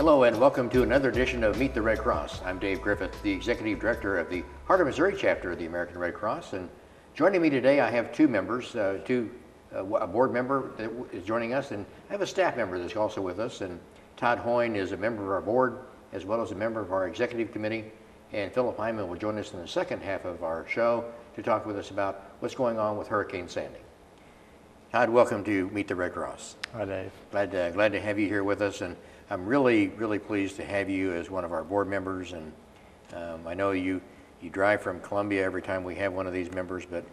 Hello and welcome to another edition of Meet the Red Cross. I'm Dave Griffith, the Executive Director of the Heart of Missouri chapter of the American Red Cross. And joining me today, I have two members, a board member that is joining us, and I have a staff member that's also with us. And Todd Hoien is a member of our board, as well as a member of our executive committee. And Phillip Inman will join us in the second half of our show to talk with us about what's going on with Hurricane Sandy. Todd, welcome to Meet the Red Cross. Hi, Dave. Glad to have you here with us, and I'm really pleased to have you as one of our board members. And I know you drive from Columbia every time we have one of these members, but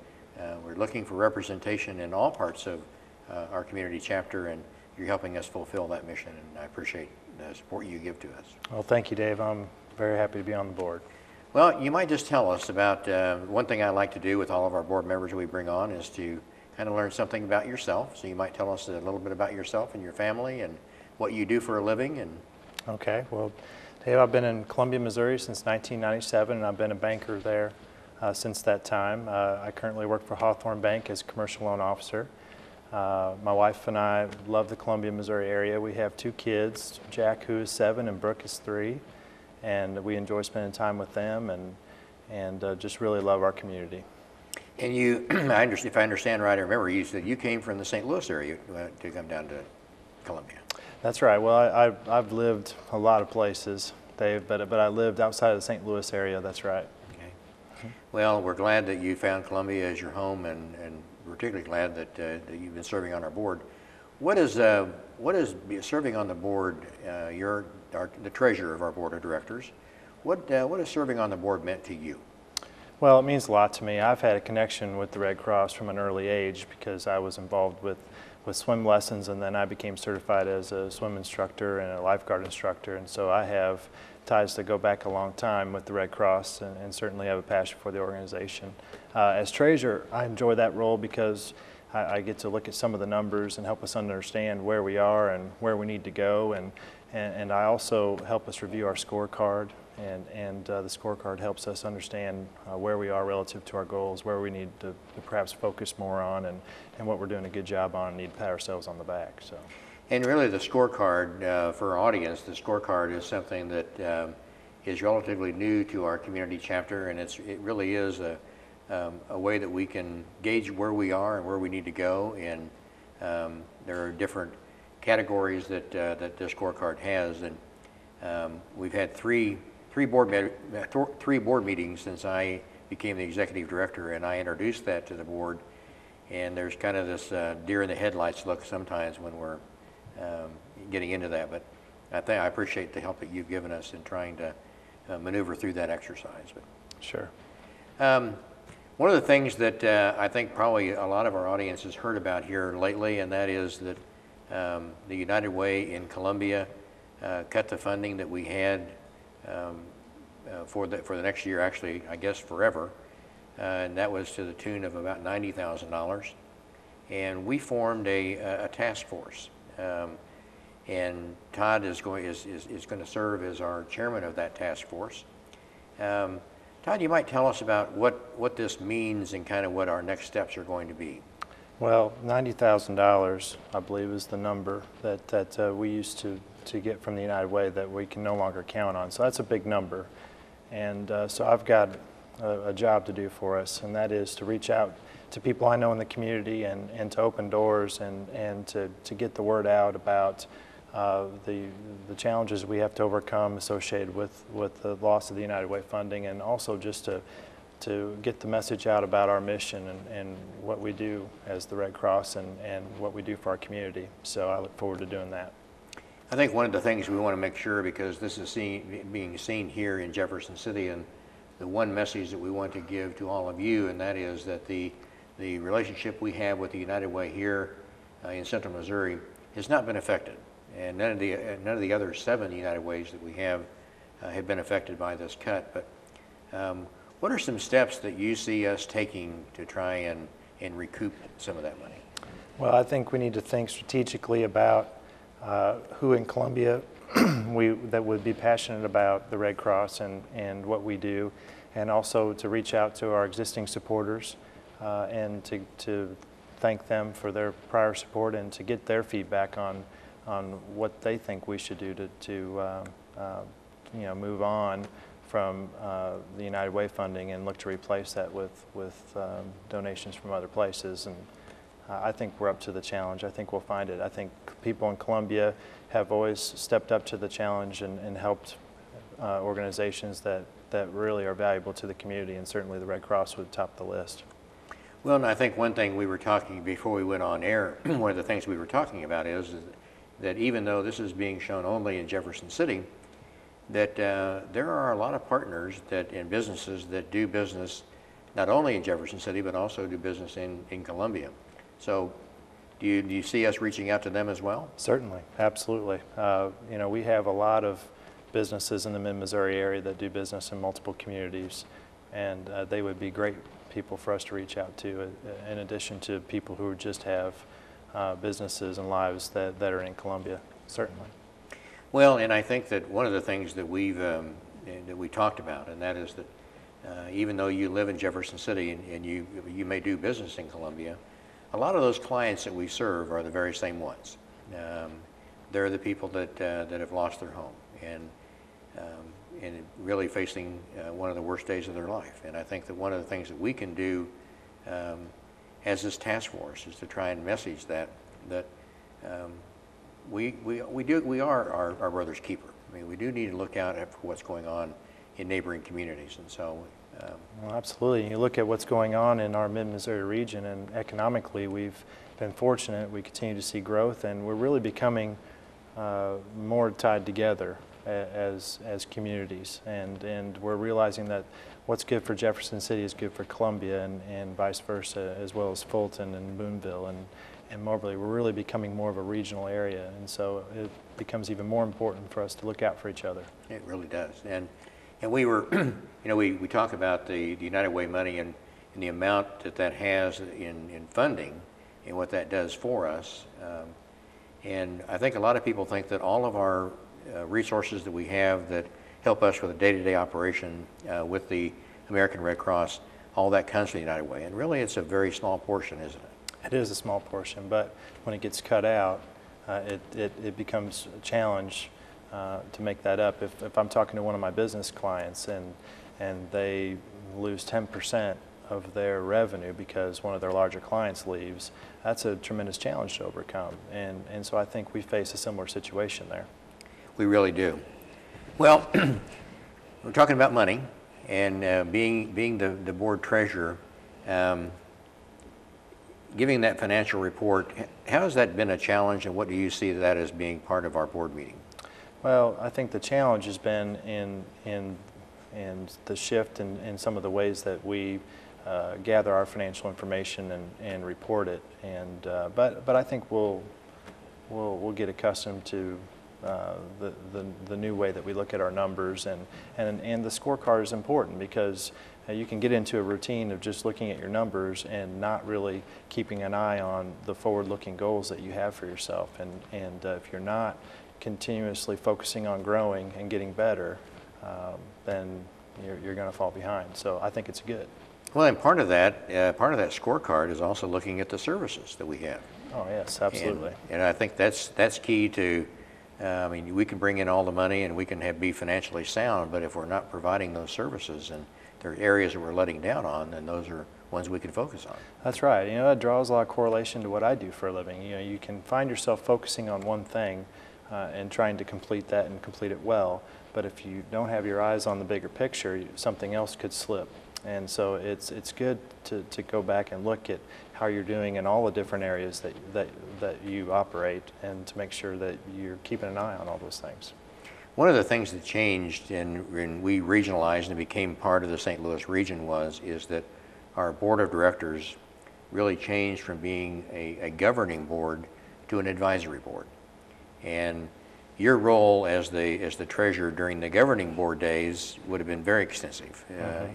we're looking for representation in all parts of our community chapter, and you're helping us fulfill that mission, and I appreciate the support you give to us. Well, thank you, Dave. I'm very happy to be on the board. Well, you might just tell us about one thing I like to do with all of our board members that we bring on is to kind of learn something about yourself. So you might tell us a little bit about yourself and your family and what you do for a living. And okay, well, Dave, I've been in Columbia, Missouri since 1997, and I've been a banker there since that time. I currently work for Hawthorne Bank as a commercial loan officer. My wife and I love the Columbia, Missouri area. We have two kids, Jack, who is 7, and Brooke is 3, and we enjoy spending time with them and just really love our community. And you, if I understand right, I remember you said you came from the St. Louis area to come down to Columbia. That's right. Well, I've lived a lot of places, Dave, but I lived outside of the St. Louis area. That's right. Okay. Well, we're glad that you found Columbia as your home, and particularly glad that you've been serving on our board. What is serving on the board? You're the treasurer of our board of directors. What has serving on the board meant to you? Well, it means a lot to me. I've had a connection with the Red Cross from an early age because I was involved with swim lessons, and then I became certified as a swim instructor and a lifeguard instructor, and so I have ties that go back a long time with the Red Cross, and certainly have a passion for the organization. As treasurer, I enjoy that role because I get to look at some of the numbers and help us understand where we are and where we need to go, and I also help us review our scorecard, and the scorecard helps us understand where we are relative to our goals, where we need to perhaps focus more on, and what we're doing a good job on and need to pat ourselves on the back. So. And really the scorecard, for our audience, the scorecard is something that is relatively new to our community chapter, and it really is a way that we can gauge where we are and where we need to go, and there are different categories that the scorecard has, and we've had three board meetings since I became the executive director, and I introduced that to the board, and there's kind of this deer in the headlights look sometimes when we're getting into that, but I appreciate the help that you've given us in trying to maneuver through that exercise. But sure. One of the things that I think probably a lot of our audience has heard about here lately, and that is that the United Way in Columbia cut the funding that we had for the next year, actually, I guess forever, and that was to the tune of about $90,000. And we formed a task force, and Todd is going to serve as our chairman of that task force. Todd, you might tell us about what this means and kind of what our next steps are going to be. Well, $90,000, I believe, is the number that we used to get from the United Way that we can no longer count on. So that's a big number. And so I've got a job to do for us, and that is to reach out to people I know in the community and to open doors and to get the word out about the challenges we have to overcome associated with the loss of the United Way funding, and also just to get the message out about our mission and what we do as the Red Cross and what we do for our community. So I look forward to doing that. I think one of the things we want to make sure, because this is being seen here in Jefferson City, and the one message that we want to give to all of you, and that is that the relationship we have with the United Way here in Central Missouri has not been affected, and none of the other 7 United Ways that we have been affected by this cut. But what are some steps that you see us taking to try and recoup some of that money? Well, I think we need to think strategically about who in Columbia that would be passionate about the Red Cross and what we do, and also to reach out to our existing supporters and to thank them for their prior support and to get their feedback on on what they think we should do to you know, move on from the United Way funding and look to replace that with donations from other places. And I think we're up to the challenge. I think we'll find it. I think people in Columbia have always stepped up to the challenge and helped organizations that really are valuable to the community, and certainly the Red Cross would top the list. Well, and I think one thing we were talking before we went on air, one of the things we were talking about is that even though this is being shown only in Jefferson City, that there are a lot of partners and businesses that do business not only in Jefferson City, but also do business in Columbia. So do you see us reaching out to them as well? Certainly, absolutely. You know, we have a lot of businesses in the mid-Missouri area that do business in multiple communities, and they would be great people for us to reach out to, in addition to people who just have businesses and lives that are in Columbia, certainly. Well, and I think that one of the things that we talked about, and that is that even though you live in Jefferson City and you may do business in Columbia, a lot of those clients that we serve are the very same ones. They're the people that have lost their home and really facing one of the worst days of their life. And I think that one of the things that we can do as this task force is to try and message that we are our brother's keeper. I mean, we do need to look out for what's going on in neighboring communities, and so. Well, absolutely. You look at what's going on in our mid-Missouri region, and economically we've been fortunate. We continue to see growth, and we're really becoming more tied together as communities, and we're realizing that what's good for Jefferson City is good for Columbia, and vice versa, as well as Fulton and Boonville and Moberly. We're really becoming more of a regional area, and so it becomes even more important for us to look out for each other. It really does. And we were, you know, we talk about the United Way money and the amount that has in funding and what that does for us. And I think a lot of people think that all of our resources that we have that help us with a day-to-day operation with the American Red Cross, all that comes from the United Way. And really it's a very small portion, isn't it? It is a small portion, but when it gets cut out, it becomes a challenge to make that up. If I'm talking to one of my business clients and they lose 10% of their revenue because one of their larger clients leaves, that's a tremendous challenge to overcome. And so I think we face a similar situation there. We really do. Well, we're talking about money and being the board treasurer, giving that financial report, how has that been a challenge, and what do you see that as being part of our board meeting? Well, I think the challenge has been in the shift in some of the ways that we gather our financial information and report it. And but I think we'll get accustomed to the new way that we look at our numbers, and the scorecard is important because you can get into a routine of just looking at your numbers and not really keeping an eye on the forward-looking goals that you have for yourself. And if you're not continuously focusing on growing and getting better, then you're going to fall behind. So I think it's good. Well, and part of that scorecard is also looking at the services that we have. Oh yes, absolutely. And I think that's key to. I mean, we can bring in all the money and we can be financially sound, but if we're not providing those services and there are areas that we're letting down on, then those are ones we can focus on. That's right. You know, that draws a lot of correlation to what I do for a living. You know, you can find yourself focusing on one thing and trying to complete that and complete it well, but if you don't have your eyes on the bigger picture, something else could slip. And so it's good to go back and look at how you're doing in all the different areas that you operate, and to make sure that you're keeping an eye on all those things. One of the things that changed and we regionalized and became part of the St. Louis region is that our board of directors really changed from being a governing board to an advisory board. And your role as the treasurer during the governing board days would have been very extensive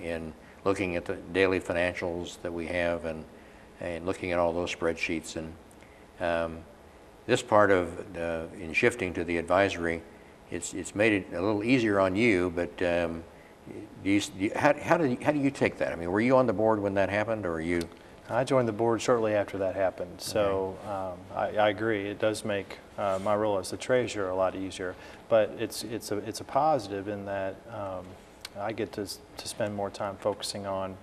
in looking at the daily financials that we have and looking at all those spreadsheets. And this part of in shifting to the advisory, it's made it a little easier on you, but how do you take that? I mean, were you on the board when that happened, or are you? I joined the board shortly after that happened, so I agree. It does make my role as the treasurer a lot easier, but it's a positive in that I get to spend more time focusing on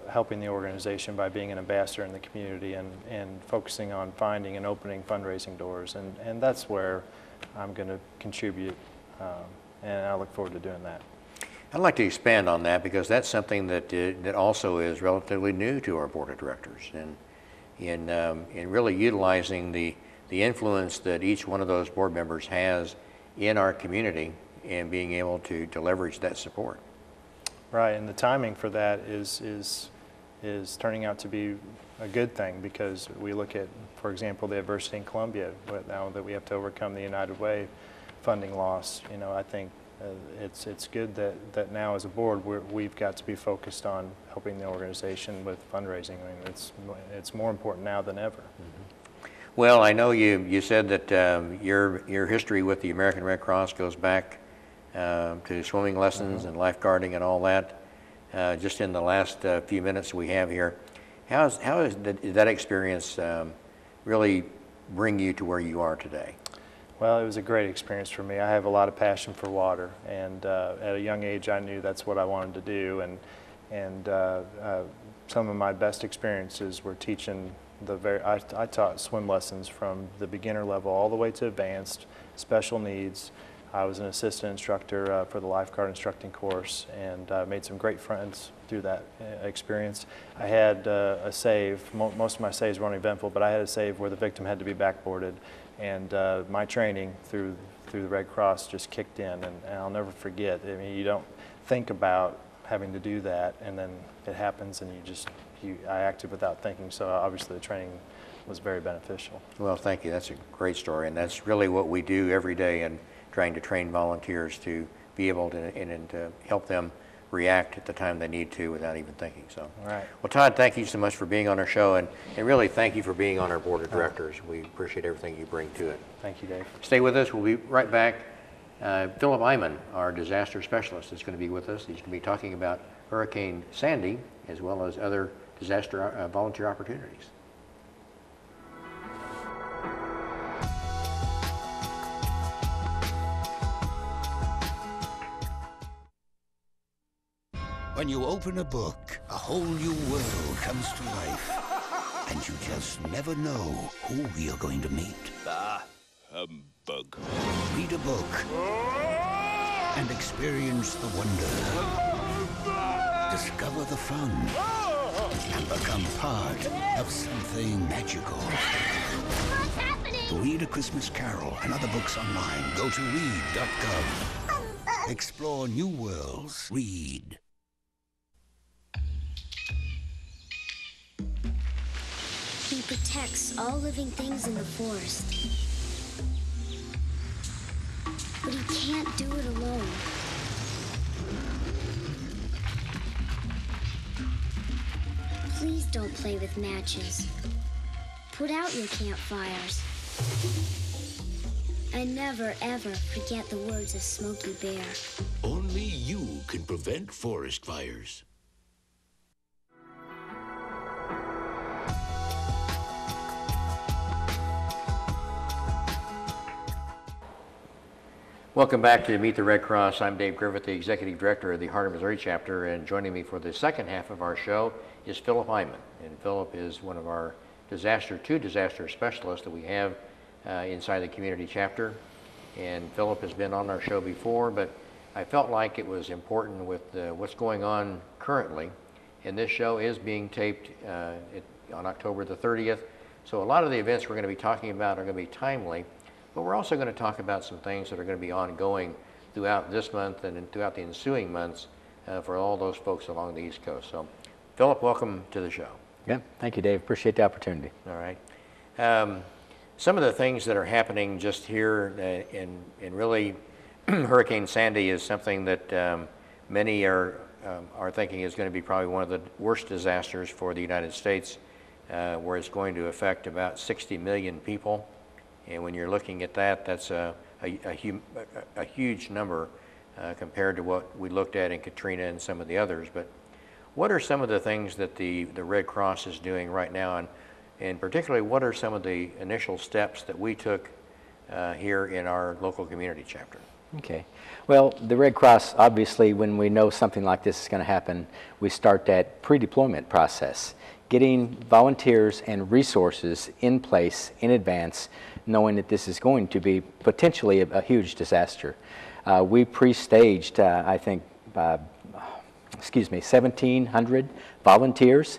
helping the organization by being an ambassador in the community and focusing on finding and opening fundraising doors, and that's where I'm going to contribute, and I look forward to doing that. I'd like to expand on that because that's something that that also is relatively new to our board of directors, and in really utilizing the influence that each one of those board members has in our community and being able to leverage that support. Right, and the timing for that is turning out to be a good thing, because we look at, for example, the adversity in Colombia, but now that we have to overcome the United Way funding loss. You know, I think it's good that now as a board we've got to be focused on helping the organization with fundraising. I mean, it's more important now than ever. Mm-hmm. Well, I know you said that your history with the American Red Cross goes back to swimming lessons and lifeguarding and all that. Just in the last few minutes we have here, how did that experience really bring you to where you are today? Well, it was a great experience for me. I have a lot of passion for water, and at a young age I knew that's what I wanted to do, and some of my best experiences were teaching I taught swim lessons from the beginner level all the way to advanced, special needs. I was an assistant instructor for the lifeguard instructing course, and made some great friends through that experience. I had a save. Most of my saves were uneventful, but I had a save where the victim had to be backboarded, and my training through the Red Cross just kicked in, and I'll never forget. I mean, you don't think about having to do that, and then it happens, and I acted without thinking. So obviously the training was very beneficial. Well, thank you. That's a great story, and that's really what we do every day, and trying to train volunteers to be able to help them react at the time they need to without even thinking. So, all right. Well, Todd, thank you so much for being on our show, and really thank you for being on our board of directors. We appreciate everything you bring to it. Thank you, Dave. Stay with us. We'll be right back. Phillip Inman, our disaster specialist, is going to be with us. He's going to be talking about Hurricane Sandy as well as other disaster volunteer opportunities. When you open a book, a whole new world comes to life. And you just never know who you're going to meet. Ah, humbug. Read a book and experience the wonder. Discover the fun and become part of something magical. What's happening? Read A Christmas Carol and other books online. Go to read.gov. Explore new worlds. Read. He protects all living things in the forest. But he can't do it alone. Please don't play with matches. Put out your campfires. And never, ever forget the words of Smokey Bear. Only you can prevent forest fires. Welcome back to Meet the Red Cross. I'm Dave Griffith, the Executive Director of the Heart of Missouri chapter, and joining me for the second half of our show is Phillip Inman. And Phillip is one of our disaster specialists that we have inside the community chapter. And Phillip has been on our show before, but I felt like it was important with what's going on currently. And this show is being taped on October the 30th. So a lot of the events we're going to be talking about are going to be timely. But we're also going to talk about some things that are going to be ongoing throughout this month and throughout the ensuing months for all those folks along the East Coast. So, Phillip, welcome to the show. Yeah, thank you, Dave. Appreciate the opportunity. All right. Some of the things that are happening just here in really Hurricane Sandy is something that many are thinking is going to be probably one of the worst disasters for the United States, where it's going to affect about 60 million people. And when you're looking at that, that's a huge number compared to what we looked at in Katrina and some of the others. But What are some of the things that the Red Cross is doing right now, and particularly what are some of the initial steps that we took here in our local community chapter? Okay. Well, the Red Cross, obviously, when we know something like this is going to happen, we start that pre-deployment process, getting volunteers and resources in place in advance, knowing that this is going to be potentially a huge disaster. We pre-staged, I think, 1,700 volunteers.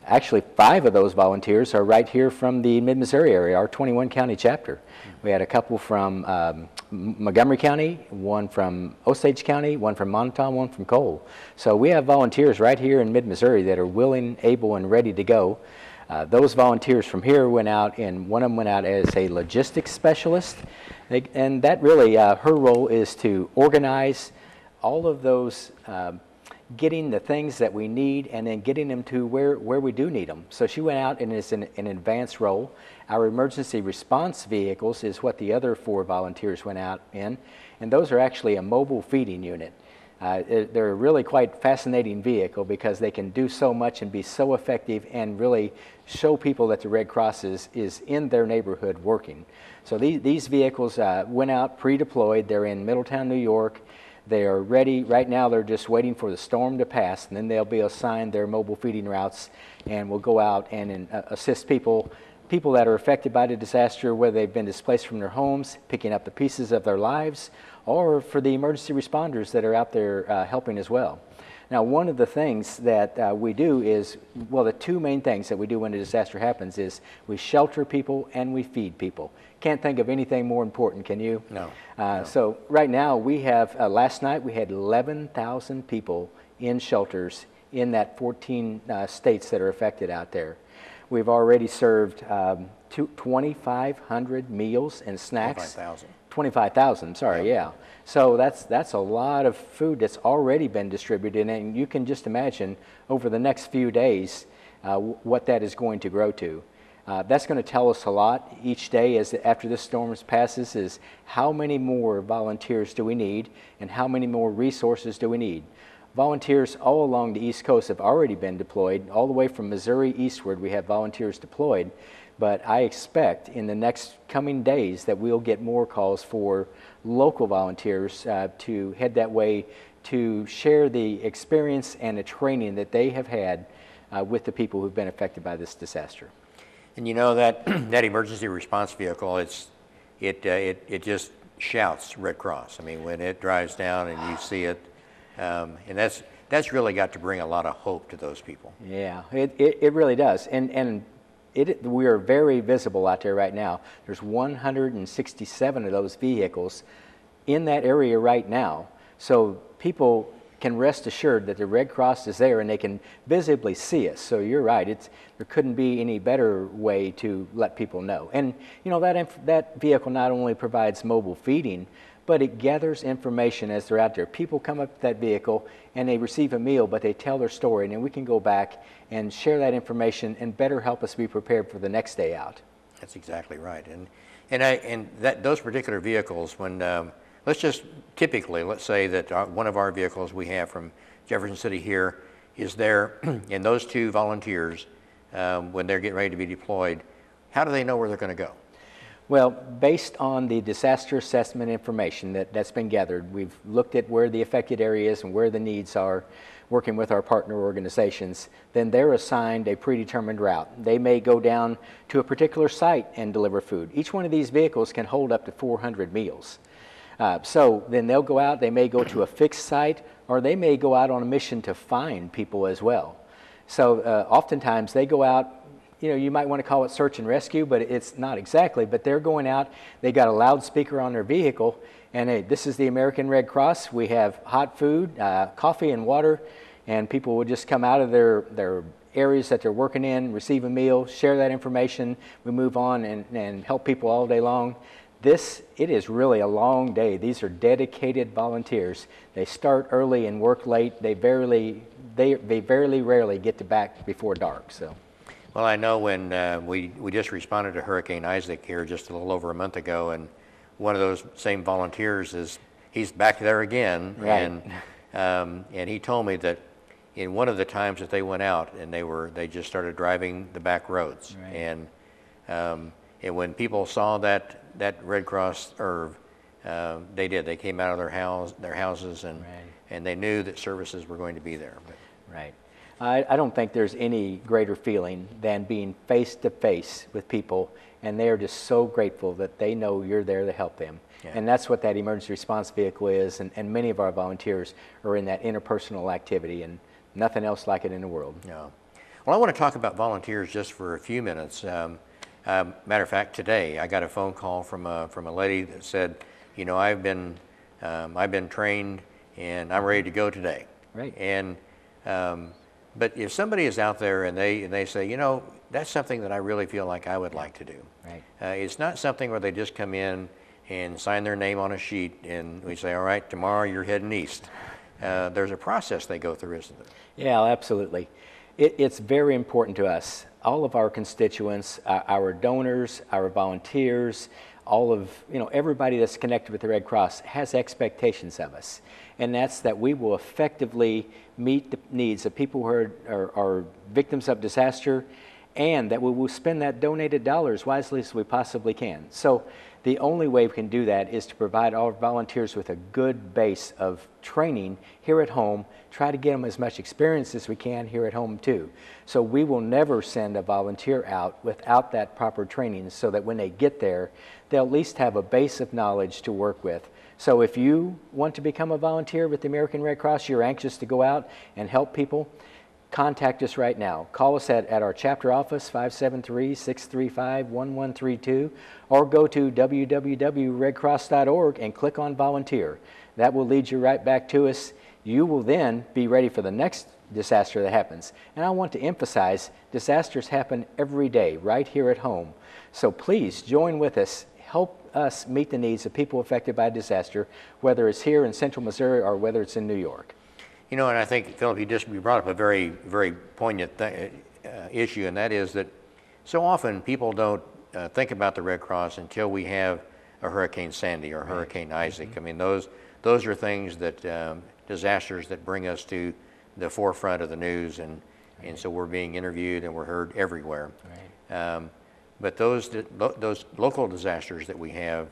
Actually, 5 of those volunteers are right here from the Mid-Missouri area, our 21 county chapter. We had a couple from Montgomery County, one from Osage County, one from Montauk, one from Cole. So we have volunteers right here in Mid-Missouri that are willing, able, and ready to go. Those volunteers from here went out, and one of them went out as a logistics specialist. And that really, her role is to organize all of those getting the things that we need and then getting them to where we do need them. So she went out and is in an advanced role. Our emergency response vehicles is what the other 4 volunteers went out in, and those are actually a mobile feeding unit. They're a really quite fascinating vehicle because they can do so much and be so effective and really show people that the Red Cross is in their neighborhood working. So these vehicles went out pre-deployed. They're in Middletown, New York. They are ready. Right now they're just waiting for the storm to pass, and then they'll be assigned their mobile feeding routes, and will go out and assist people that are affected by the disaster, whether they've been displaced from their homes, picking up the pieces of their lives, or for the emergency responders that are out there helping as well. Now, one of the things that we do is, well, the 2 main things that we do when a disaster happens is we shelter people and we feed people. Can't think of anything more important, can you? No. So right now we have, last night we had 11,000 people in shelters in that 14 states that are affected out there. We've already served 2,500 meals and snacks. 25,000. 25,000, sorry, yeah. So that's a lot of food that's already been distributed, and you can just imagine over the next few days what that is going to grow to. That's going to tell us a lot each day after this storm passes, is how many more volunteers do we need and how many more resources do we need. Volunteers all along the East Coast have already been deployed. All the way from Missouri eastward we have volunteers deployed, but I expect in the next coming days that we'll get more calls for local volunteers to head that way to share the experience and the training that they have had with the people who've been affected by this disaster. And you know that that emergency response vehicle, it just shouts Red Cross. I mean, when it drives down and you see it, and that's really got to bring a lot of hope to those people. Yeah, it really does, and we are very visible out there right now. There's 167 of those vehicles in that area right now, so people can rest assured that the Red Cross is there and they can visibly see us. So you're right, there couldn't be any better way to let people know. And you know, that vehicle not only provides mobile feeding, but it gathers information as they're out there. People come up to that vehicle and they receive a meal, but they tell their story, and then we can go back and share that information and better help us be prepared for the next day out. That's exactly right. And those particular vehicles, when let's say that one of our vehicles we have from Jefferson City here is there, and those 2 volunteers, when they're getting ready to be deployed, how do they know where they're going to go? Well, based on the disaster assessment information that's been gathered, we've looked at where the affected area is and where the needs are, working with our partner organizations. Then they're assigned a predetermined route. They may go down to a particular site and deliver food. Each one of these vehicles can hold up to 400 meals. So then they'll go out, they may go to a fixed site, or they may go out on a mission to find people as well. So oftentimes they go out, you know, you might want to call it search and rescue, but it's not exactly, but they're going out, they got a loudspeaker on their vehicle, and hey, this is the American Red Cross, we have hot food, coffee and water, and people will just come out of their areas that they're working in, receive a meal, share that information, we move on and help people all day long. It is really a long day. These are dedicated volunteers. They start early and work late. They very rarely get to back before dark. So, well, I know when we just responded to Hurricane Isaac here just a little over a month ago, and one of those same volunteers he's back there again, right. And he told me that in one of the times that they went out, and they just started driving the back roads, Right. And when people saw that Red Cross herb, they came out of their houses, and Right. and they knew that services were going to be there. But, Right. I don't think there's any greater feeling than being face to face with people, and they are just so grateful that they know you're there to help them. Yeah. And that's what that emergency response vehicle is, and many of our volunteers are in that interpersonal activity, and nothing else like it in the world. no. Well, I want to talk about volunteers just for a few minutes. Matter of fact, today I got a phone call from a lady that said, you know, I've been trained and I'm ready to go today. Right. And but if somebody is out there and they say, you know, that's something that I really feel like I would like to do. Right. It's not something where they just come in and sign their name on a sheet and we say, all right, tomorrow you're heading east. There's a process they go through, isn't there? Yeah, absolutely. It's very important to us. All of our constituents, our donors, our volunteers, all of, everybody that's connected with the Red Cross has expectations of us. And that's that we will effectively meet the needs of people who are victims of disaster, and that we will spend that donated dollars wisely as we possibly can. So the only way we can do that is to provide our volunteers with a good base of training here at home, try to get them as much experience as we can here at home too. So we will never send a volunteer out without that proper training, so that when they get there, they'll at least have a base of knowledge to work with. So if you want to become a volunteer with the American Red Cross, you're anxious to go out and help people, contact us right now. Call us at our chapter office, 573-635-1132, or go to www.redcross.org and click on volunteer. That will lead you right back to us. You will then be ready for the next disaster that happens. And I want to emphasize, disasters happen every day right here at home. So please join with us. Help us meet the needs of people affected by disaster, whether it's here in central Missouri or whether it's in New York. You know, and I think, Phillip, you brought up a very, very poignant issue, and that is that so often people don't think about the Red Cross until we have a Hurricane Sandy or Hurricane Isaac. I mean, those are things that, disasters that bring us to the forefront of the news, and so we're being interviewed and we're heard everywhere. Right. But those local disasters that we have,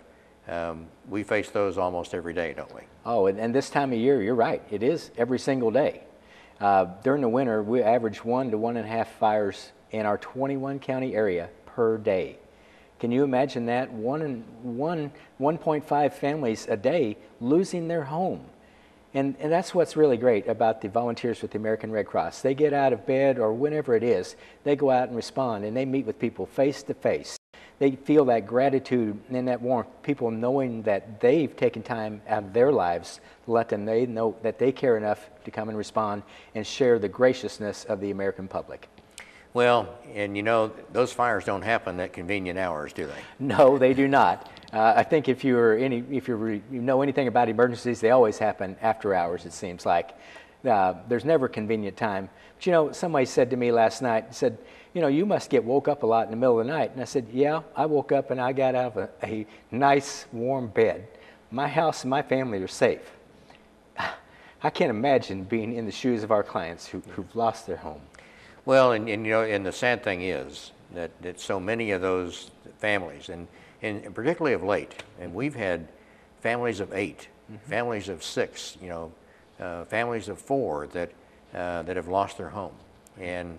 we face those almost every day, don't we? Oh, and this time of year, you're right. It is every single day. During the winter, we average 1 to 1.5 fires in our 21 county area per day. Can you imagine that? 1.5 families a day losing their home. And that's what's really great about the volunteers with the American Red Cross. They get out of bed or whenever it is, they go out and respond, and they meet with people face to face. They feel that gratitude and that warmth, people knowing that they've taken time out of their lives to let them know that they care enough to come and respond and share the graciousness of the American public. Well, and you know, those fires don't happen at convenient hours, do they? No, they do not. I think if you know anything about emergencies, they always happen after hours, it seems like. There's never a convenient time. But somebody said to me last night, said, you must get woke up a lot in the middle of the night. And I said, yeah, I woke up and I got out of a nice warm bed. My house and my family are safe. I can't imagine being in the shoes of our clients who've lost their home. Well, and the sad thing is that so many of those families, and particularly of late, and we've had families of 8, families of 6, families of 4 that have lost their home, and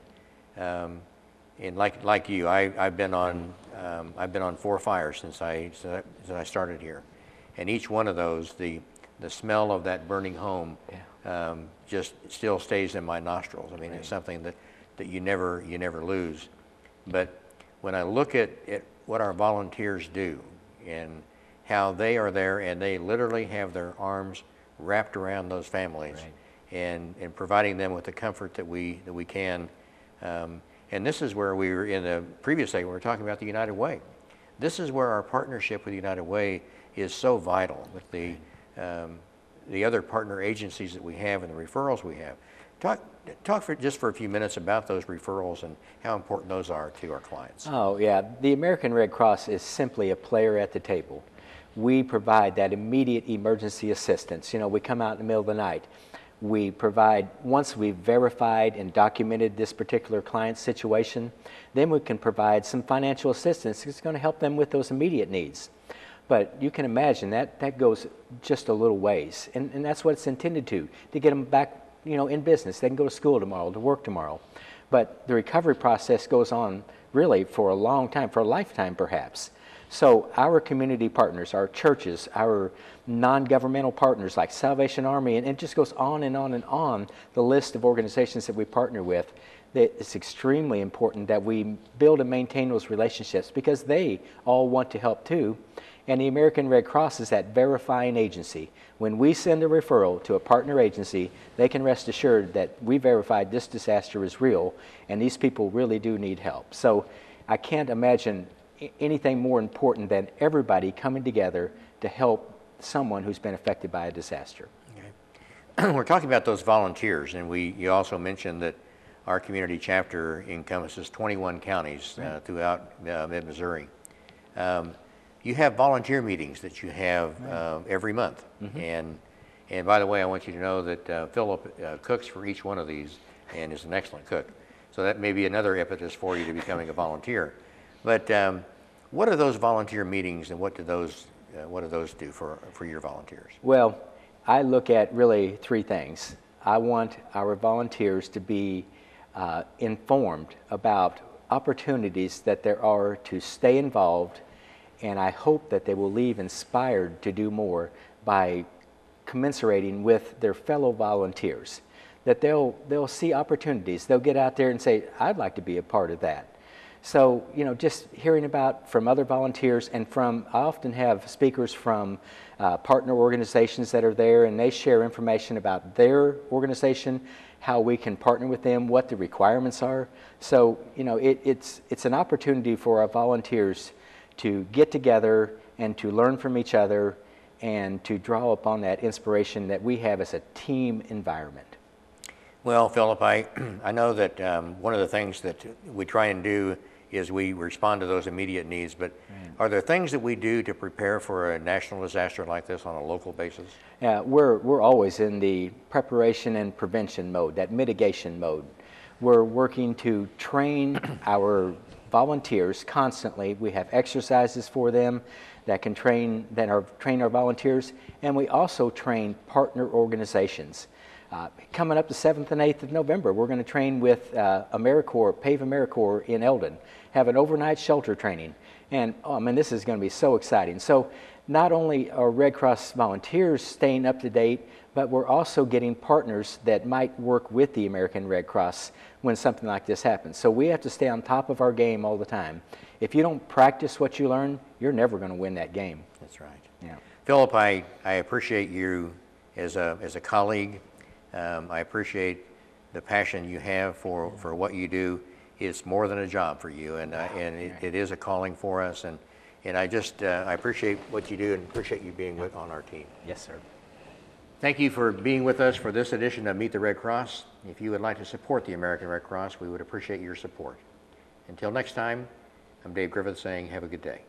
like you, I've been on 4 fires since I started here, and each one of those, the smell of that burning home, just still stays in my nostrils. I mean, It's something that you never lose. But when I look at what our volunteers do and how they are there, and they literally have their arms wrapped around those families, and providing them with the comfort that we can. And this is where we were in the previous segment, we were talking about the United Way. This is where our partnership with the United Way is so vital, with the other partner agencies that we have and the referrals we have. Talk for just for a few minutes about those referrals and how important those are to our clients. Oh, yeah. The American Red Cross is simply a player at the table. We provide that immediate emergency assistance. We come out in the middle of the night. We provide, once we've verified and documented this particular client's situation, then we can provide some financial assistance. It's going to help them with those immediate needs. But you can imagine that goes just a little ways, and that's what it's intended to get them back, in business. They can go to school tomorrow, to work tomorrow. But the recovery process goes on really for a long time, for a lifetime perhaps. So our community partners, our churches, our non-governmental partners like Salvation Army, and it just goes on and on and on, the list of organizations that we partner with. It's extremely important that we build and maintain those relationships because they all want to help too. And the American Red Cross is that verifying agency. When we send a referral to a partner agency, they can rest assured that we verified this disaster is real and these people really do need help. So I can't imagine anything more important than everybody coming together to help someone who's been affected by a disaster. Okay. We're talking about those volunteers, and you also mentioned that our community chapter encompasses 21 counties throughout mid-Missouri. You have volunteer meetings that you have every month, and by the way, I want you to know that Phillip cooks for each one of these and is an excellent cook. So that may be another impetus for you to becoming a volunteer. But what are those volunteer meetings, and what do those do for your volunteers? Well, I look at really three things. I want our volunteers to be informed about opportunities that there are to stay involved, and I hope that they will leave inspired to do more by commensurating with their fellow volunteers. That they'll see opportunities. They'll get out there and say, I'd like to be a part of that. So, just hearing about from other volunteers and I often have speakers from partner organizations that are there, and they share information about their organization, how we can partner with them, what the requirements are. So, it's an opportunity for our volunteers to get together and to learn from each other and to draw upon that inspiration that we have as a team environment. Well, Phillip, I know that one of the things that we try and do is we respond to those immediate needs, but are there things that we do to prepare for a national disaster like this on a local basis? Yeah, we're always in the preparation and prevention mode, that mitigation mode. We're working to train our volunteers constantly. We have exercises for them that can train our volunteers, and we also train partner organizations. Coming up the 7th and 8th of November, we're going to train with AmeriCorps, PAVE AmeriCorps in Eldon, have an overnight shelter training. And this is going to be so exciting. So not only are Red Cross volunteers staying up to date, but we're also getting partners that might work with the American Red Cross when something like this happens. So we have to stay on top of our game all the time. If you don't practice what you learn, you're never going to win that game. That's right. Yeah. Phillip, I appreciate you as a colleague. I appreciate the passion you have for what you do. It's more than a job for you, and it is a calling for us. And I appreciate what you do and appreciate you being on our team. Yes, sir. Thank you for being with us for this edition of Meet the Red Cross. If you would like to support the American Red Cross, we would appreciate your support. Until next time, I'm Dave Griffith saying have a good day.